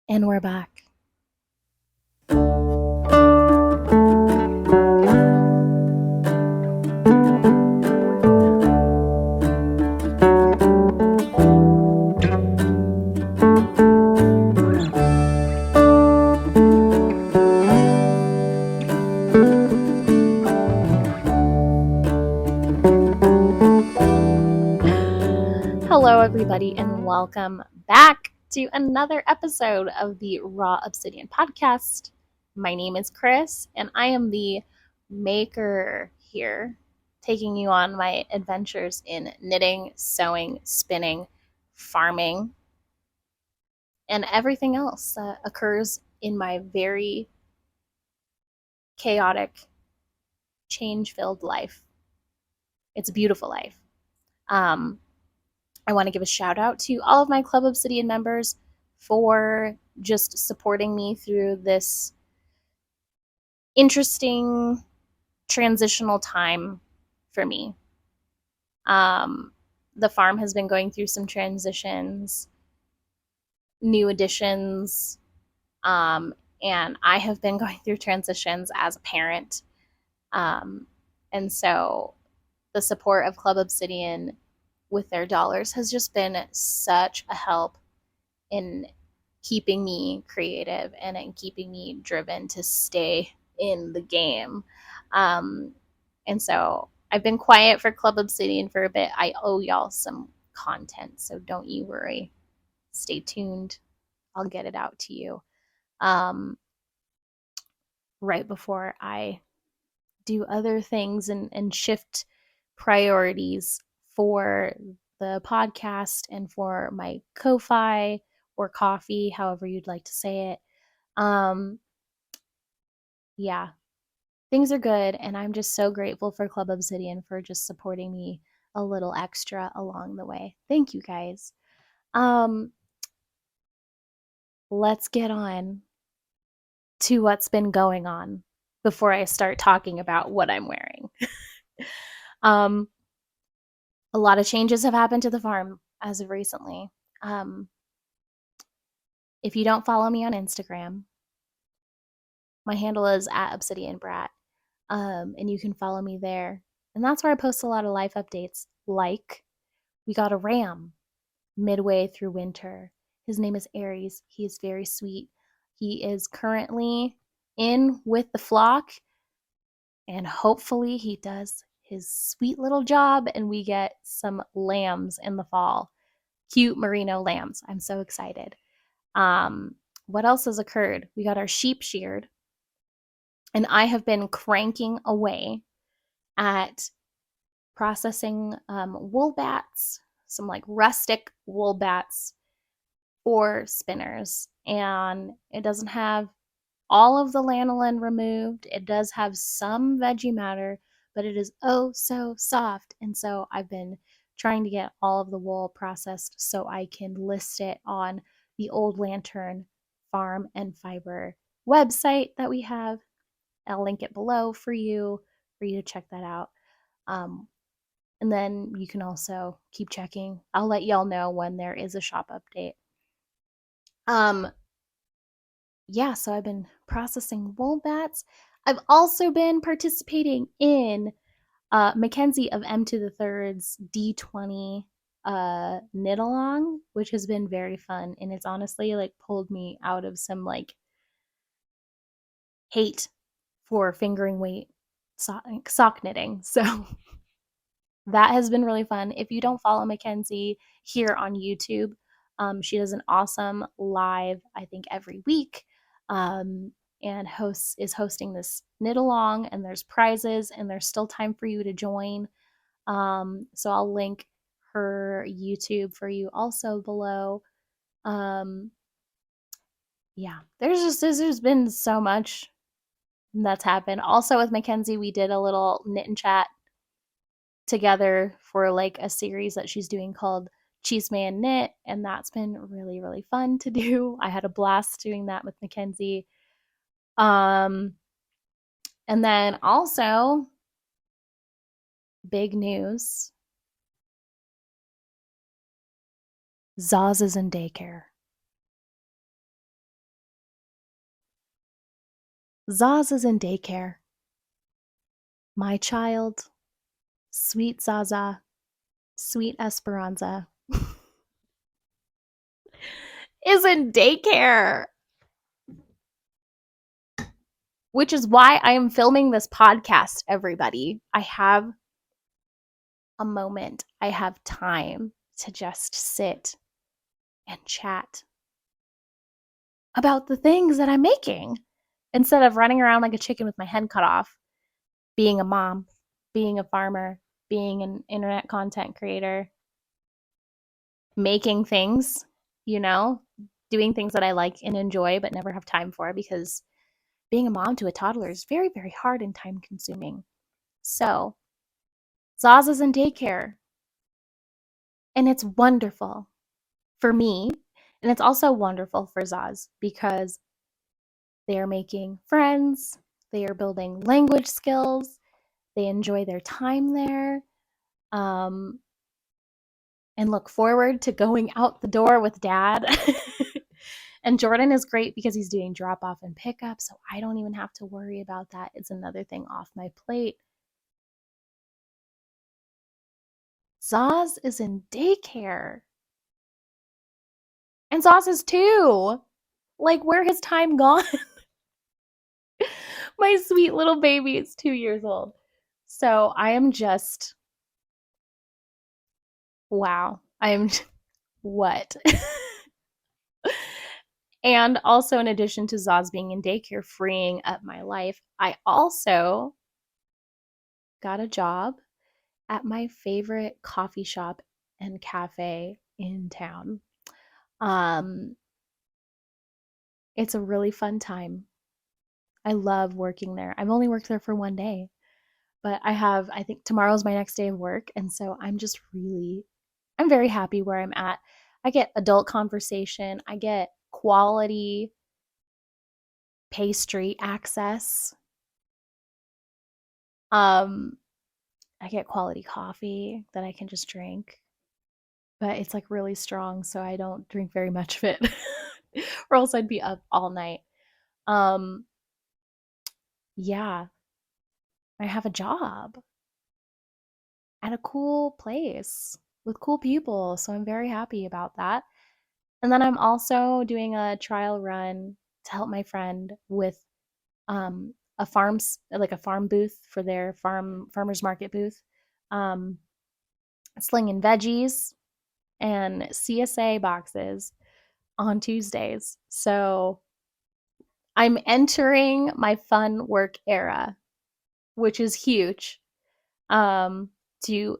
And we're back. Hello, everybody, and welcome back to another episode of the Raw Obsidian Podcast. My name is Kris, and I am the maker here, taking you on my adventures in knitting, sewing, spinning, farming, and everything else that occurs in my very chaotic, change-filled life. It's a beautiful life. I want to give a shout out to all of my Club Obsidian members for just supporting me through this interesting transitional time for me. The farm has been going through some transitions, new additions, and I have been going through transitions as a parent. And so the support of Club Obsidian with their dollars has just been such a help in keeping me creative and in keeping me driven to stay in the game. And so I've been quiet for Club Obsidian for a bit. I owe y'all some content, so don't you worry. Stay tuned. I'll get it out to you right before I do other things and shift priorities for the podcast and for my Ko-Fi or coffee, however you'd like to say it. Yeah, things are good, and I'm just so grateful for Club Obsidian for just supporting me a little extra along the way. Thank you guys. Let's get on to what's been going on before I start talking about what I'm wearing. um, a lot of changes have happened to the farm as of recently. If you don't follow me on Instagram, my handle is @obsidianbrat, and you can follow me there. And that's where I post a lot of life updates. Like, we got a ram midway through winter. His name is Aries. He is very sweet. He is currently in with the flock, and hopefully he does his sweet little job and we get some lambs in the fall. Cute merino lambs. I'm so excited. What else has occurred? We got our sheep sheared, and I have been cranking away at processing wool bats, some like rustic wool bats for spinners. And it doesn't have all of the lanolin removed. It does have some veggie matter, but it is oh so soft. And so I've been trying to get all of the wool processed so I can list it on the Old Lantern Farm and Fiber website that we have. I'll link it below for you to check that out. And then you can also keep checking. I'll let y'all know when there is a shop update. Yeah, so I've been processing wool bats. I've also been participating in Mackenzie of M to the Third's D20 knit along, which has been very fun, and it's honestly like pulled me out of some like hate for fingering weight sock knitting. So that has been really fun. If you don't follow Mackenzie here on YouTube, she does an awesome live, I think, every week, and is hosting this knit along, and there's prizes, and there's still time for you to join. So I'll link her YouTube for you also below. Yeah, there's been so much that's happened. Also with Mackenzie, we did a little knit and chat together for like a series that she's doing called Cheese Man Knit, and that's been really, really fun to do. I had a blast doing that with Mackenzie. And then also, big news, Zaz is in daycare. Zaz is in daycare. My child, sweet Zaza, sweet Esperanza, is in daycare. Which is why I am filming this podcast, everybody. I have a moment. I have time to just sit and chat about the things that I'm making instead of running around like a chicken with my head cut off, being a mom, being a farmer, being an internet content creator, making things, doing things that I like and enjoy but never have time for, because being a mom to a toddler is very, very hard and time consuming. So, Zaz is in daycare, and it's wonderful for me. And it's also wonderful for Zaz because they are making friends, they are building language skills, they enjoy their time there, and look forward to going out the door with dad. And Jordan is great because he's doing drop off and pickup, so I don't even have to worry about that. It's another thing off my plate. Zaz is in daycare. And Zaz is 2. Like, where has time gone? My sweet little baby is 2 years old. So I am just, wow. What? And also, in addition to Zaz being in daycare, freeing up my life, I also got a job at my favorite coffee shop and cafe in town. It's a really fun time. I love working there. I've only worked there for 1 day, but I think tomorrow's my next day of work. And so I'm very happy where I'm at. I get adult conversation. I get quality pastry access. I get quality coffee that I can just drink, but it's like really strong, so I don't drink very much of it, or else I'd be up all night. Um, yeah, I have a job at a cool place with cool people, so I'm very happy about that. And then I'm also doing a trial run to help my friend with a farm booth for their farmers market booth, um, slinging veggies and CSA boxes on Tuesdays. So I'm entering my fun work era, which is huge. To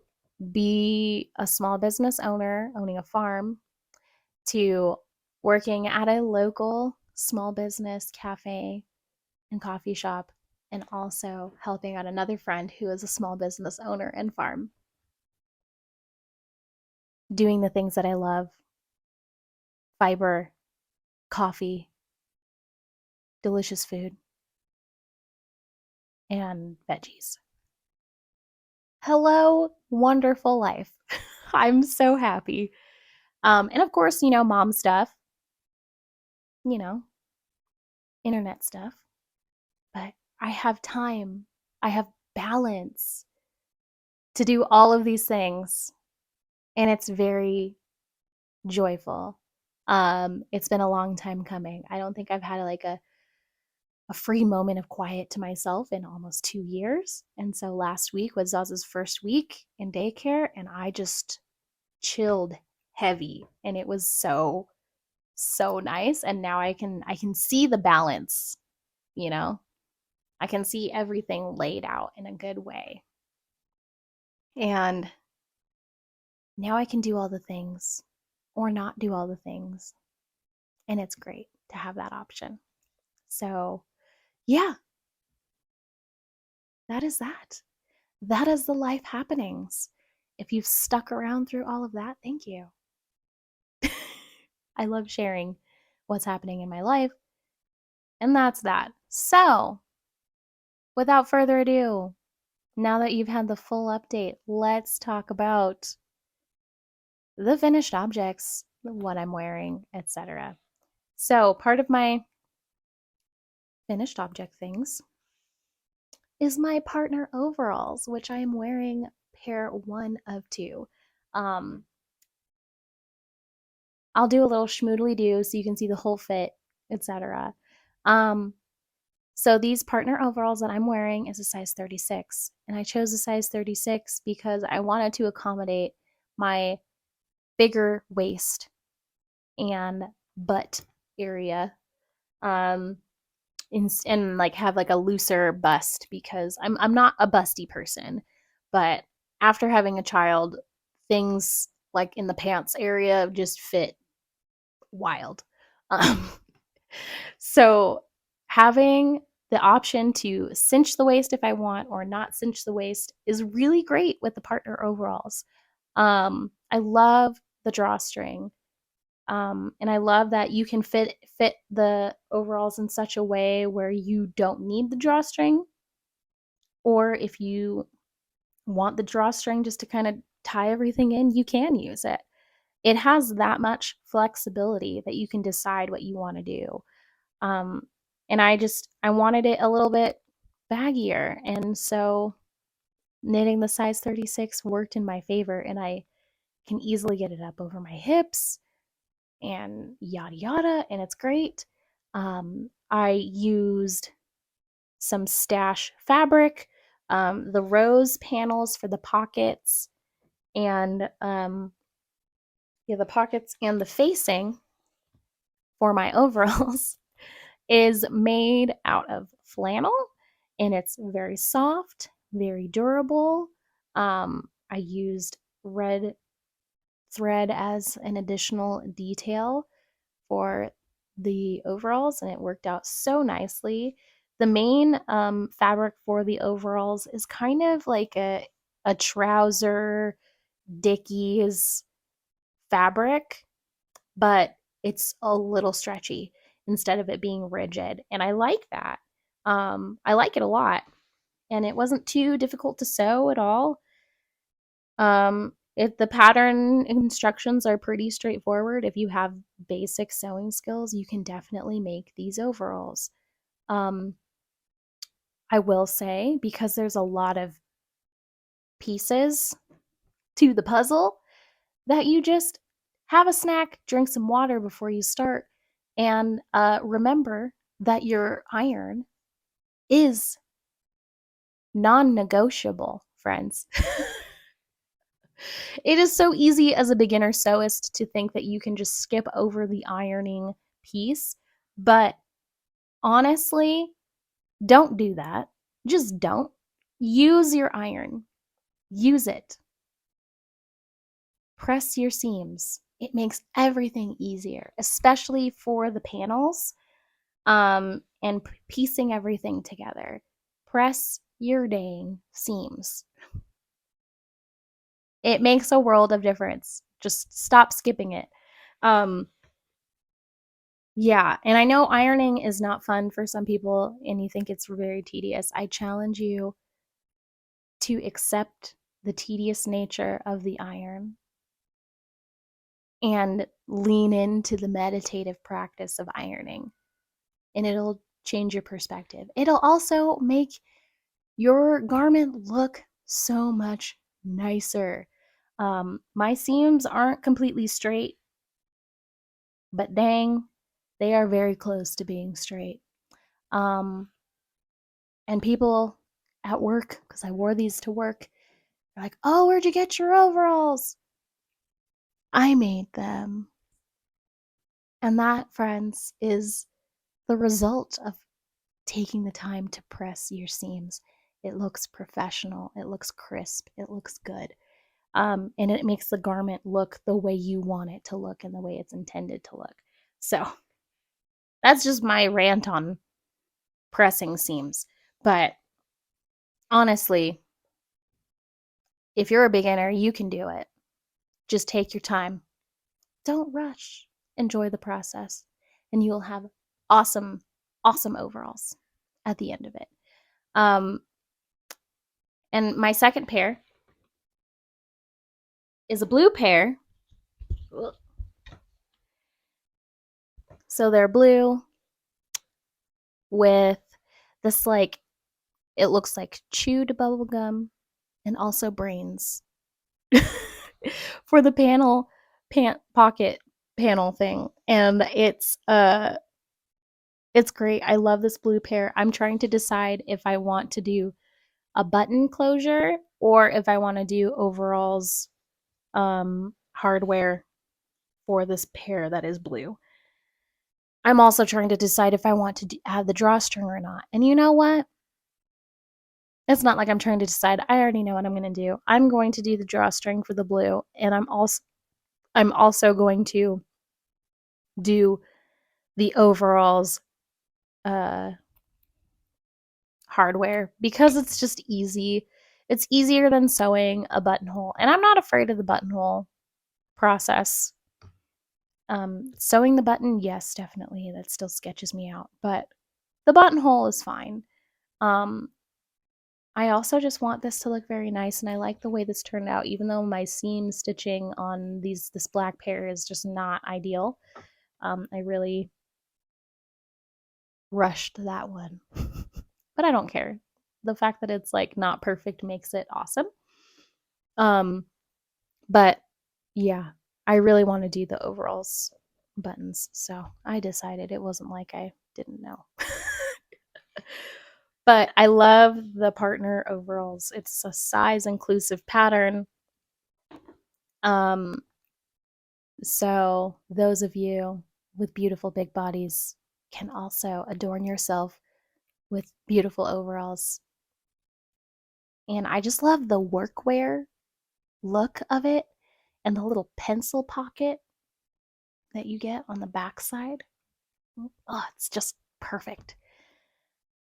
be a small business owner, owning a farm, to working at a local small business cafe and coffee shop, and also helping out another friend who is a small business owner and farm. Doing the things that I love: fiber, coffee, delicious food, and veggies. Hello, wonderful life. I'm so happy. And of course, mom stuff, you know, internet stuff. But I have time, I have balance to do all of these things. And it's very joyful. It's been a long time coming. I don't think I've had like a free moment of quiet to myself in almost 2 years. And so last week was Zaz's first week in daycare, and I just chilled heavy, and it was so nice. And now I can see the balance, I can see everything laid out in a good way. And now I can do all the things or not do all the things. And it's great to have that option. So, yeah, that is that. That is the life happenings. If you've stuck around through all of that, thank you. I love sharing what's happening in my life. And that's that. So, without further ado, now that you've had the full update, let's talk about the finished objects, what I'm wearing, etc. So, part of my finished object things is my partner overalls, which I am wearing pair 1 of 2. I'll do a little schmoodly do so you can see the whole fit, etc. So these partner overalls that I'm wearing is a size 36, and I chose a size 36 because I wanted to accommodate my bigger waist and butt area, and like have like a looser bust because I'm not a busty person, but after having a child, things like in the pants area just fit wild. Um, so having the option to cinch the waist if I want or not cinch the waist is really great with the partner overalls. I love the drawstring. And I love that you can fit the overalls in such a way where you don't need the drawstring, or if you want the drawstring just to kind of tie everything in, you can use it. It has that much flexibility that you can decide what you want to do. And I wanted it a little bit baggier, and so knitting the size 36 worked in my favor, and I can easily get it up over my hips and yada yada, and it's great. I used some stash fabric, the rose panels for the pockets, and the pockets and the facing for my overalls is made out of flannel, and it's very soft, very durable. I used red thread as an additional detail for the overalls, and it worked out so nicely. The main fabric for the overalls is kind of like a trouser Dickies fabric, but it's a little stretchy instead of it being rigid, and I like that. I like it a lot, and it wasn't too difficult to sew at all. If the pattern instructions are pretty straightforward, if you have basic sewing skills, you can definitely make these overalls. Um, I will say, because there's a lot of pieces to the puzzle, that you just have a snack, drink some water before you start, and remember that your iron is non-negotiable, friends. It is so easy as a beginner sewist to think that you can just skip over the ironing piece, but honestly, don't do that. Just don't. Use your iron. Use it. Press your seams. It makes everything easier, especially for the panels, and piecing everything together. Press your dang seams. It makes a world of difference. Just stop skipping it. Yeah, and I know ironing is not fun for some people and you think it's very tedious. I challenge you to accept the tedious nature of the iron and lean into the meditative practice of ironing, and it'll change your perspective. It'll also make your garment look so much nicer. My seams aren't completely straight, but dang, they are very close to being straight. And people at work, because I wore these to work, they're like, "Oh, where'd you get your overalls?" I made them. And that, friends, is the result of taking the time to press your seams. It looks professional, it looks crisp, it looks good. And it makes the garment look the way you want it to look and the way it's intended to look. So that's just my rant on pressing seams. But honestly, if you're a beginner, you can do it. Just take your time. Don't rush. Enjoy the process, and you'll have awesome, awesome overalls at the end of it. And my second pair is a blue pair. So they're blue. with this, like, it looks like chewed bubble gum and also brains for the pocket panel thing. And it's great. I love this blue pair. I'm trying to decide if I want to do a button closure or if I want to do overalls hardware for this pair that is blue. I'm also trying to decide if I want to have the drawstring or not. And you know what? It's not like I'm trying to decide. I already know what I'm going to do. I'm going to do the drawstring for the blue, and I'm also going to do the overalls hardware because it's just easy. It's easier than sewing a buttonhole, and I'm not afraid of the buttonhole process. Sewing the button, yes, definitely, that still sketches me out, but the buttonhole is fine. I also just want this to look very nice, and I like the way this turned out, even though my seam stitching on this black pair is just not ideal. I really rushed that one, but I don't care. The fact that it's like not perfect makes it awesome. But yeah, I really want to do the overalls buttons, so I decided. It wasn't like I didn't know. But I love the partner overalls. It's a size inclusive pattern. So those of you with beautiful big bodies can also adorn yourself with beautiful overalls. And I just love the workwear look of it and the little pencil pocket that you get on the backside. Oh, it's just perfect.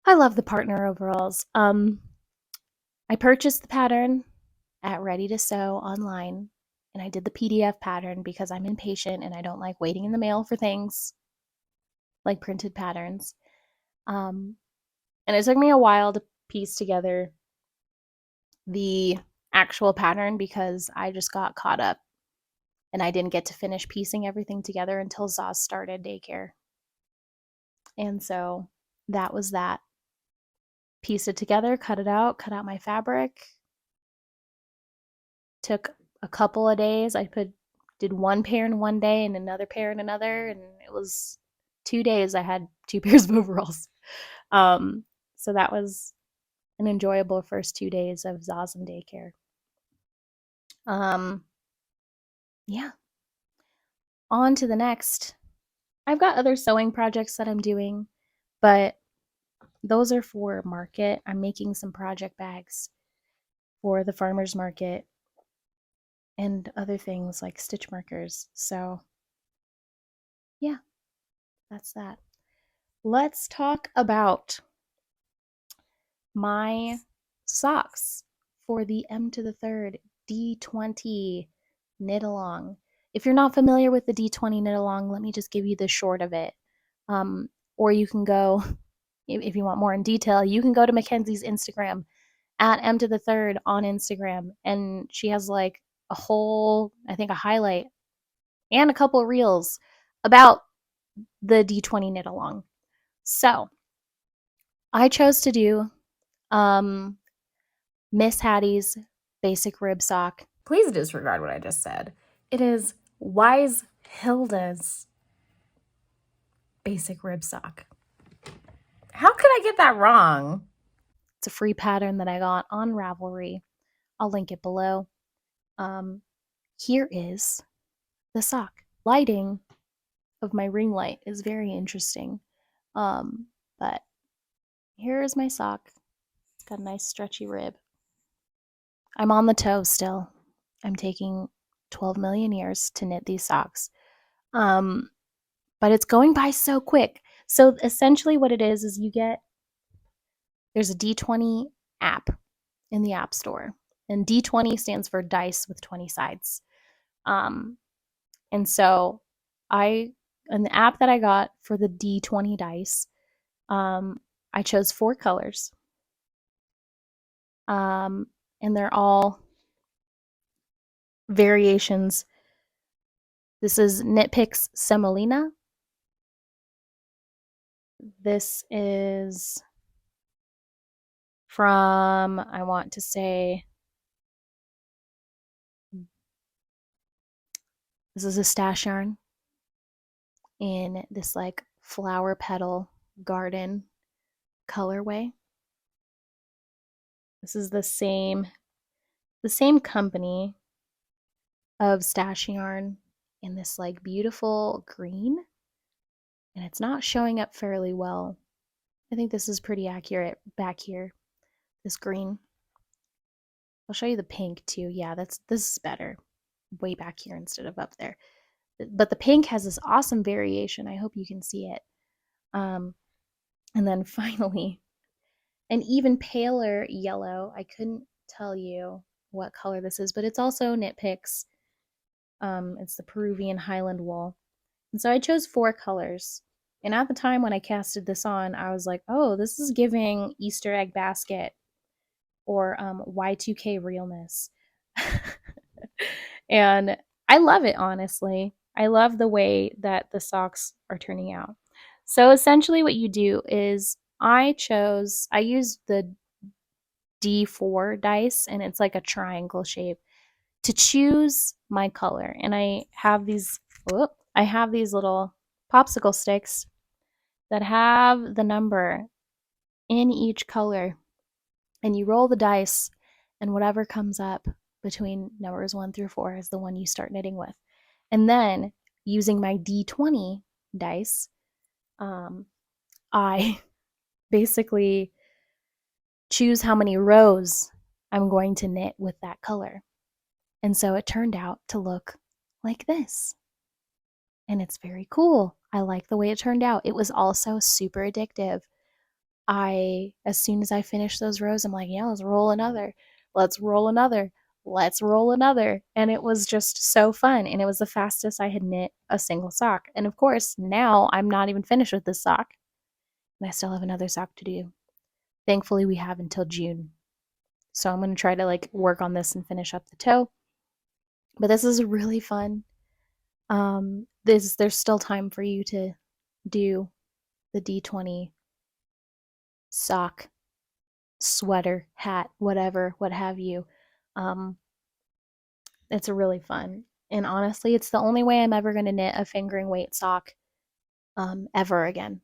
I love the partner overalls. I purchased the pattern at Ready to Sew online, and I did the PDF pattern because I'm impatient and I don't like waiting in the mail for things like printed patterns. And it took me a while to piece together the actual pattern because I just got caught up and I didn't get to finish piecing everything together until Zaz started daycare. And so that was that. Piece it together, cut out my fabric. Took a couple of days. Did one pair in one day and another pair in another, and it was 2 days I had 2 pairs of overalls. So that was an enjoyable first 2 days of Zaz and daycare. Yeah. On to the next. I've got other sewing projects that I'm doing, but those are for market. I'm making some project bags for the farmers market and other things like stitch markers. So, yeah, that's that. Let's talk about my socks for the M to the third D20 knit along. If you're not familiar with the D20 knit along, let me just give you the short of it. Or you can go, if you want more in detail, you can go to Mackenzie's Instagram at M to the third on Instagram. And she has like a whole, I think, a highlight and a couple reels about the D20 knit along. So I chose to do Miss Hattie's basic rib sock. Please disregard what I just said. It is Wise Hilda's basic rib sock. How could I get that wrong? It's a free pattern that I got on Ravelry. I'll link it below. Here is the sock. Lighting of my ring light is very interesting. But here is my sock. It's got a nice stretchy rib. I'm on the toe still. I'm taking 12 million years to knit these socks. But it's going by so quick. So essentially what it is there's a D20 app in the App Store. And D20 stands for dice with 20 sides. And so in the app that I got for the D20 dice, I chose 4 colors. And they're all variations. This is Knit Picks Semolina. This is from, I want to say, this is a stash yarn in this like flower petal garden colorway. This is the same company of stash yarn in this like beautiful green, and it's not showing up fairly well. I think this is pretty accurate back here, this green. I'll show you the pink too. Yeah, this is better. Way back here instead of up there. But the pink has this awesome variation. I hope you can see it. And then finally, an even paler yellow. I couldn't tell you what color this is, but it's also Knit Picks. It's the Peruvian Highland wool. And so I chose 4 colors. And at the time when I casted this on, I was like, oh, this is giving Easter egg basket or Y2K realness. And I love it, honestly. I love the way that the socks are turning out. So essentially what you do is I used the D4 dice, and it's like a triangle shape, to choose my color. And I have these little popsicle sticks that have the number in each color. And you roll the dice, and whatever comes up between numbers 1 through 4 is the one you start knitting with. And then using my D20 dice, I basically choose how many rows I'm going to knit with that color. And so it turned out to look like this. And it's very cool. I like the way it turned out. It was also super addictive. As soon as I finished those rows, I'm like, yeah, let's roll another. Let's roll another. Let's roll another. And it was just so fun. And it was the fastest I had knit a single sock. And of course, now I'm not even finished with this sock. And I still have another sock to do. Thankfully, we have until June. So I'm going to try to like work on this and finish up the toe. But this is really fun. There's still time for you to do the D20 sock, sweater, hat, whatever, what have you. It's really fun. And honestly, it's the only way I'm ever going to knit a fingering weight sock ever again.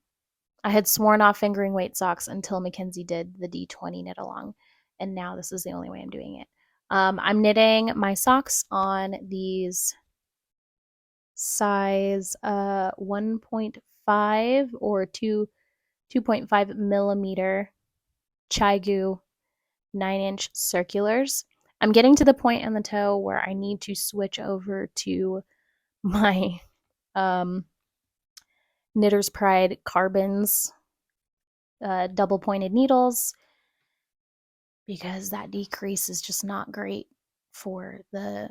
I had sworn off fingering weight socks until Mackenzie did the D20 knit along. And now this is the only way I'm doing it. I'm knitting my socks on these size 1.5 or 2.5 millimeter Chaigu 9-inch circulars. I'm getting to the point on the toe where I need to switch over to my Knitter's Pride Carbons double pointed needles, because that decrease is just not great for the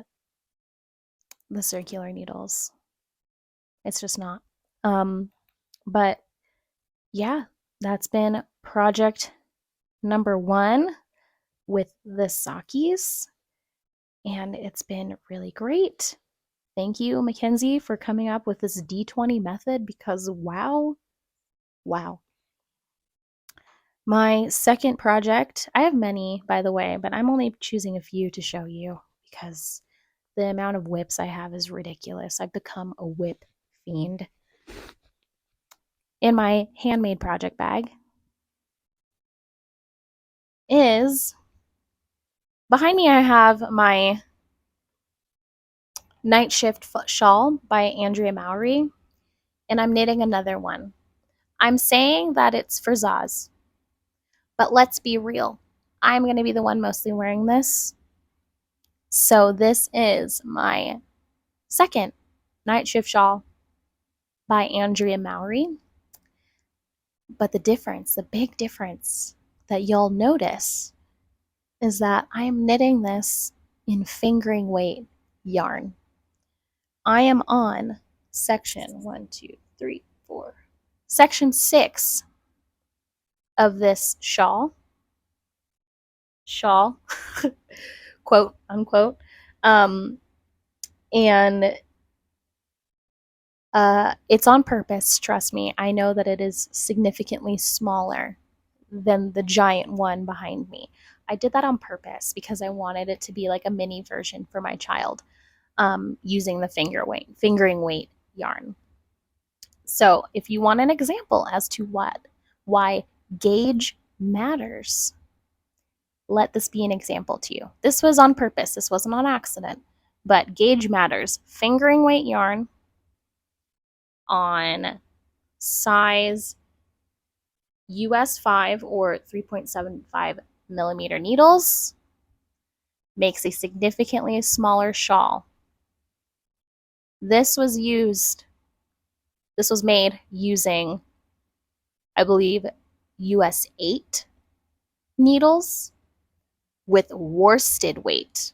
circular needles. It's just not. But yeah, that's been project number 1 with the sockies, and it's been really great. Thank you, Mackenzie, for coming up with this D20 method, because wow. My second project, I have many, by the way, but I'm only choosing a few to show you because the amount of whips I have is ridiculous. I've become a whip fiend. In my handmade project bag is, behind me I have my Night Shift shawl by Andrea Mowry, and I'm knitting another one. I'm saying that it's for Zaz, but let's be real. I'm going to be the one mostly wearing this. So this is my second Night Shift shawl by Andrea Mowry. But the big difference that you'll notice is that I am knitting this in fingering weight yarn. I am on section 6 of this shawl, quote unquote. And It's on purpose, trust me. I know that it is significantly smaller than the giant one behind me. I did that on purpose because I wanted it to be like a mini version for my child, using the fingering weight yarn. So if you want an example as to why gauge matters, let this be an example to you. This was on purpose. This wasn't on accident, but gauge matters. Fingering weight yarn on size US 5 or 3.75 millimeter needles makes a significantly smaller shawl. This was made using, I believe, US 8 needles with worsted weight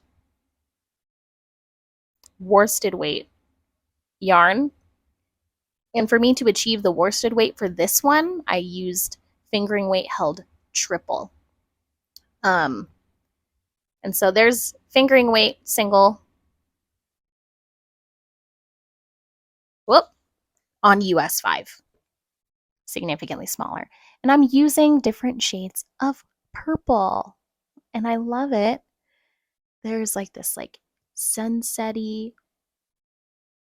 yarn. And for me to achieve the worsted weight for this one, I used fingering weight held triple. And so there's fingering weight single, on US 5, significantly smaller. And I'm using different shades of purple, and I love it. There's like this like sunsetty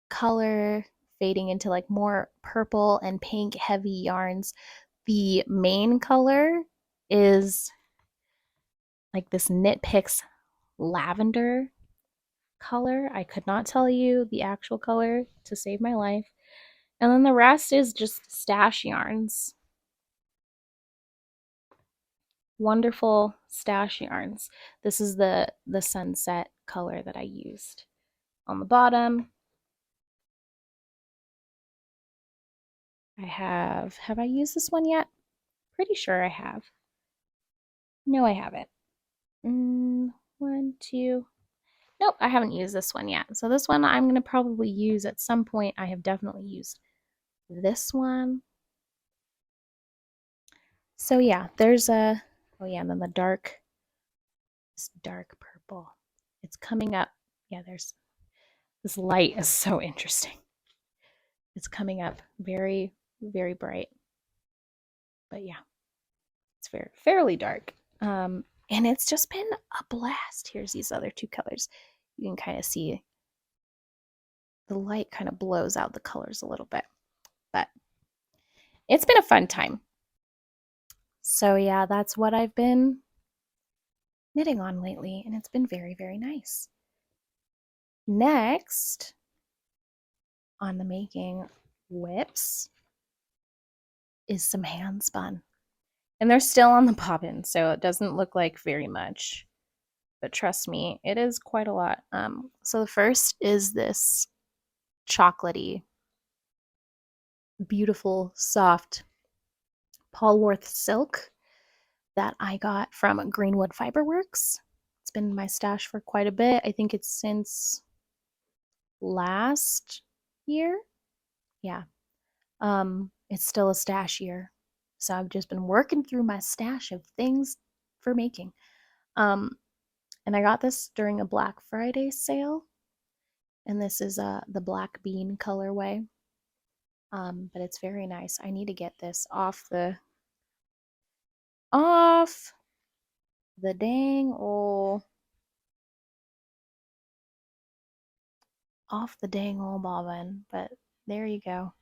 color fading into like more purple and pink heavy yarns. The main color is like this Knit Picks lavender color. I could not tell you the actual color to save my life. And then the rest is just stash yarns. Wonderful stash yarns. This is the sunset color that I used on the bottom. Have I used this one yet? Pretty sure I have. No, I haven't. One, two. Nope, I haven't used this one yet. So this one I'm going to probably use at some point. I have definitely used this one. So yeah, there's a, oh yeah, and then this dark purple. It's coming up. Yeah, there's, this light is so interesting. It's coming up very, very bright. But yeah, it's fairly dark. And it's just been a blast. Here's these other two colors. You can kind of see the light kind of blows out the colors a little bit. But it's been a fun time. So yeah, that's what I've been knitting on lately, and it's been very, very nice. Next on the making whips is some hand spun. And they're still on the bobbin, so it doesn't look like very much. But trust me, it is quite a lot. So the first is this chocolatey, beautiful, soft Polwarth silk that I got from Greenwood Fiberworks. It's been in my stash for quite a bit. I think it's since last year. Yeah. It's still a stash year. So I've just been working through my stash of things for making. And I got this during a Black Friday sale. And this is the black bean colorway. But it's very nice. I need to get this off the dang old bobbin, but there you go.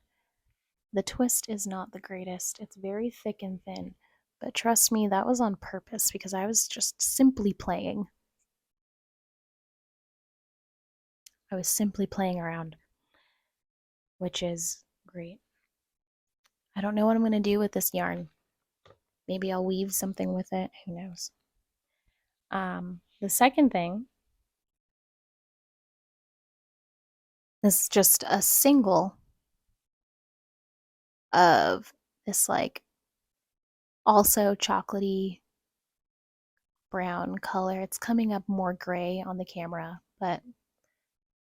The twist is not the greatest. It's very thick and thin, but trust me, that was on purpose because I was just simply playing. I was simply playing around, which is great. I don't know what I'm going to do with this yarn. Maybe I'll weave something with it. Who knows? The second thing is just a single of this like also chocolatey brown color. It's coming up more gray on the camera, but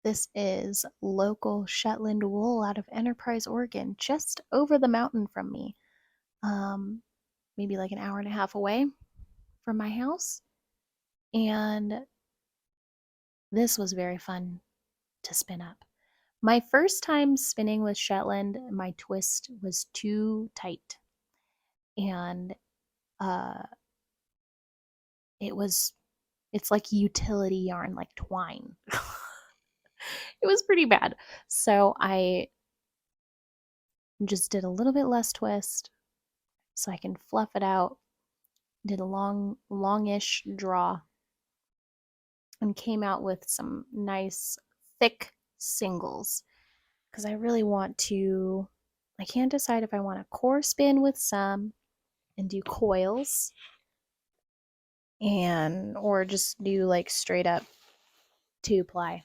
this is local Shetland wool out of Enterprise, Oregon, just over the mountain from me. Maybe like an hour and a half away from my house. And this was very fun to spin up. My first time spinning with Shetland, my twist was too tight. And uh it's like utility yarn, like twine. It was pretty bad. So I just did a little bit less twist so I can fluff it out. Did a longish draw and came out with some nice thick singles because I really want to. I can't decide if I want to core spin with some and do coils and or just do like straight up 2-ply.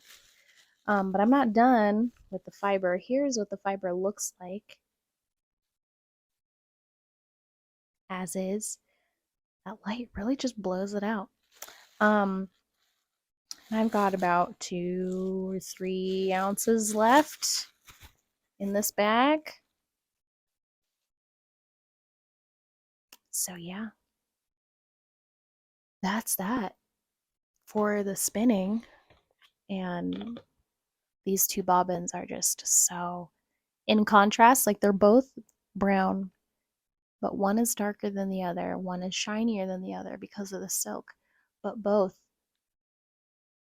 But I'm not done with the fiber. Here's what the fiber looks like as is. That light really just blows it out. And I've got about 2 or 3 ounces left in this bag. So yeah, that's that for the spinning. And these 2 bobbins are just so in contrast. Like they're both brown, but one is darker than the other. One is shinier than the other because of the silk. But both.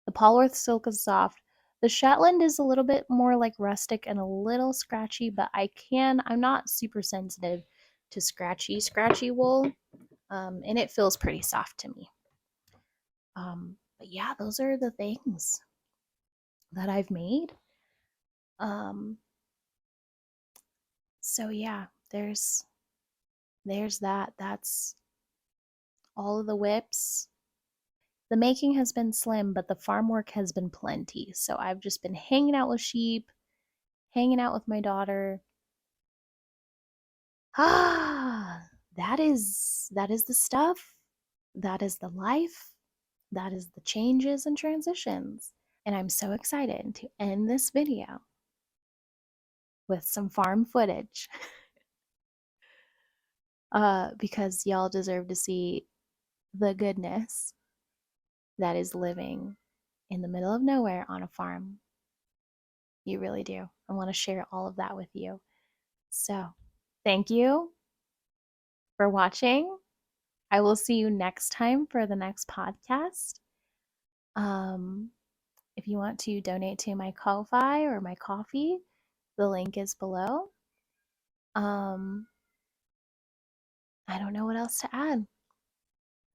The Polworth silk is soft. The Shetland is a little bit more like rustic and a little scratchy, but I'm not super sensitive to scratchy wool. And it feels pretty soft to me. But yeah, those are the things that I've made. So yeah, there's that. That's all of the whips. The making has been slim, but the farm work has been plenty. So I've just been hanging out with sheep, hanging out with my daughter. That is the stuff. That is the life. That is the changes and transitions. And I'm so excited to end this video with some farm footage. Because y'all deserve to see the goodness that is living in the middle of nowhere on a farm. You really do. I want to share all of that with you. So, thank you for watching. I will see you next time for the next podcast. If you want to donate to my Ko-Fi or my coffee, the link is below. I don't know what else to add.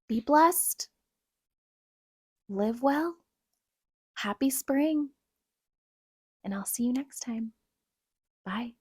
Be blessed. Live well. Happy spring. And I'll see you next time. Bye.